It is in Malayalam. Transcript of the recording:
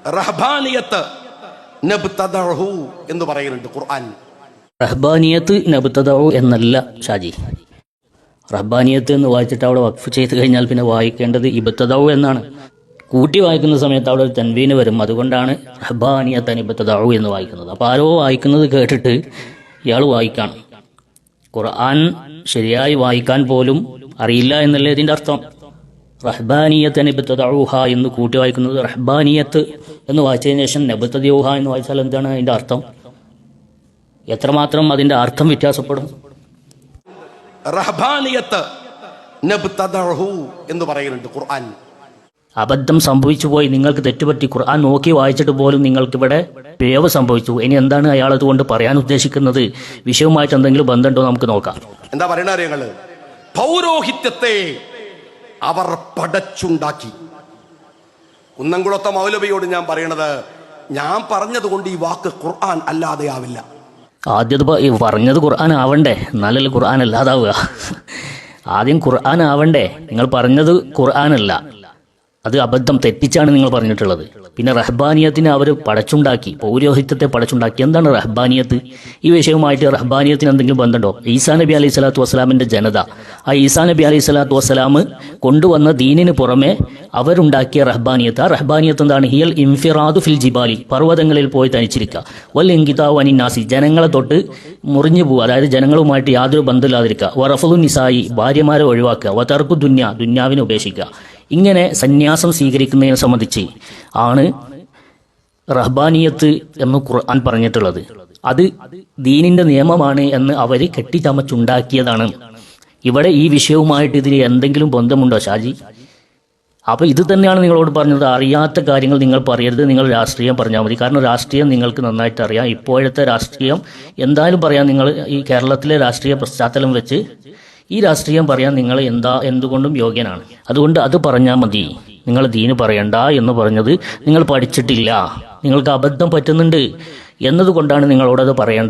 റഹ്ബാനിയത്ത് നബ്തദഉ എന്ന് പറയുന്നുണ്ട് ഖുർആൻ. റഹ്ബാനിയത്ത് നബ്തദഉ എന്നല്ല ഷാജി. റഹ്ബാനിയത്ത് എന്ന് വായിച്ചിട്ട് അവിടെ വഖഫ് ചെയ്ത് കഴിഞ്ഞാൽ പിന്നെ വായിക്കേണ്ടത് ഇബ്തദഉ എന്നാണ്. കൂട്ടി വായിക്കുന്ന സമയത്ത് അവിടെ ഒരു തൻവീന് വരും. അതുകൊണ്ടാണ് റഹ്ബാനിയത്ത് ഇബ്തദഉ എന്ന് വായിക്കുന്നത്. അപ്പോൾ ആരോ വായിക്കുന്നത് കേട്ടിട്ട് ഇയാൾ വായിക്കണം. ഖുർആൻ ശരിയായി വായിക്കാൻ പോലും അറിയില്ല എന്നല്ലേ ഇതിൻ്റെ അർത്ഥം. റഹ്ബാനിയത്ത് നബ്തദഉഹ എന്ന് കൂട്ടി വായിക്കുന്നത് റഹ്ബാനിയത്ത് എന്ന് വായിച്ചതിന് ശേഷം നബ്തദഉഹ എന്ന് വായിച്ചാൽ എന്താണ് അതിൻ്റെ അർത്ഥം? എത്രമാത്രം അതിൻ്റെ അർത്ഥം വ്യത്യാസപ്പെടും. റഹ്ബാനിയത്ത് നബ്തദഉ എന്ന് പറയുന്നുണ്ട് ഖുർആൻ. അബദ്ധം സംഭവിച്ചു പോയി, നിങ്ങൾക്ക് തെറ്റുപറ്റി, ഖുർആൻ നോക്കി വായിച്ചിട്ട് പോലും നിങ്ങൾക്കിവിടെ പിഴവ് സംഭവിച്ചു. ഇനി എന്താണ് അയാൾ അതുകൊണ്ട് പറയാൻ ഉദ്ദേശിക്കുന്നത്? വിഷയവുമായിട്ട് എന്തെങ്കിലും ബന്ധമുണ്ടോ നമുക്ക് നോക്കാം. എന്താ പറയണ അറിയങ്ങള്? പൗരോഹിത്യത്തെ അവർ പടച്ചുണ്ടാക്കി. കുന്നംകുളത്തെ മൗലവിയോട് ഞാൻ പറയണത്, ഞാൻ പറഞ്ഞതുകൊണ്ട് ഈ വാക്ക് ഖുർആൻ അല്ലാതെയാവില്ല. ആദ്യത് പറഞ്ഞത് ഖുർആൻ ആവണ്ടേ, എന്നാലല്ലേ ഖുർആൻ അല്ലാതാവുക. ആദ്യം ഖുർആൻ ആവണ്ടേ. നിങ്ങൾ പറഞ്ഞത് ഖുർആനല്ല, അത് അബദ്ധം തെറ്റിച്ചാണ് നിങ്ങൾ പറഞ്ഞിട്ടുള്ളത്. പിന്നെ റഹ്ബാനിയത്തിനെ അവർ പടച്ചുണ്ടാക്കി, പൗരോഹിത്യത്തെ പടച്ചുണ്ടാക്കി. എന്താണ് റഹ്ബാനിയത്ത്? ഈ വിഷയവുമായിട്ട് റഹ്ബാനിയത്തിന് എന്തെങ്കിലും ബന്ധമുണ്ടോ? ഈസാ നബി അലൈഹി സ്വലാത്തു വസ്സലാമിൻ്റെ ജനത, ആ ഈസാ നബി അലൈഹി സ്വലാത്തു വസ്സലാം കൊണ്ടുവന്ന ദീനിന് പുറമെ അവരുണ്ടാക്കിയ റഹ്ബാനിയത്ത്. ആ റഹ്ബാനിയത്ത് എന്താണ്? ഹിയൽ ഇൻഫിറാദു ഫിൽ ജിബാലി, പർവ്വതങ്ങളിൽ പോയി തനിച്ചിരിക്കുക. വൽ ഇൻകിതാഉ അനിൻ നാസി, ജനങ്ങളെ തൊട്ട് മുറിഞ്ഞു പോവുക, അതായത് ജനങ്ങളുമായിട്ട് യാതൊരു ബന്ധമില്ലാതിരിക്കുക. വറഫദു നിസായി, ഭാര്യമാരെ ഒഴിവാക്കുക. വതർക്കു ദുന്യ, ദുന്യാവിനെ ഉപേക്ഷിക്കുക. ഇങ്ങനെ സന്യാസം സ്വീകരിക്കുന്നതിനെ സംബന്ധിച്ച് ആണ് റഹ്ബാനിയത്ത് എന്ന് ഖുർആൻ പറഞ്ഞിട്ടുള്ളത്. അത് ദീനിന്റെ നിയമമാണ് എന്ന് അവർ കെട്ടിച്ചമച്ചുണ്ടാക്കിയതാണ്. ഇവിടെ ഈ വിഷയവുമായിട്ട് ഇതിന് എന്തെങ്കിലും ബന്ധമുണ്ടോ ഷാജി? അപ്പോൾ ഇത് തന്നെയാണ് നിങ്ങളോട് പറഞ്ഞത്. അറിയാത്ത കാര്യങ്ങൾ നിങ്ങൾ പറയരുത്, നിങ്ങൾ രാഷ്ട്രീയം പറഞ്ഞാൽ മതി. കാരണം രാഷ്ട്രീയം നിങ്ങൾക്ക് നന്നായിട്ട് അറിയാം. ഇപ്പോഴത്തെ രാഷ്ട്രീയം എന്തായാലും പറയാം. നിങ്ങൾ ഈ കേരളത്തിലെ രാഷ്ട്രീയ പശ്ചാത്തലം വെച്ച് ഈ രാഷ്ട്രീയം പറയാൻ നിങ്ങൾ എന്തുകൊണ്ടും യോഗ്യനാണ്. അതുകൊണ്ട് അത് പറഞ്ഞാൽ മതി. നിങ്ങൾ ദീന് പറയണ്ട എന്ന് പറഞ്ഞത് നിങ്ങൾ പഠിച്ചിട്ടില്ല, നിങ്ങൾക്ക് അബദ്ധം പറ്റുന്നുണ്ട് എന്നതുകൊണ്ടാണ് നിങ്ങളോടത് പറയേണ്ടത്.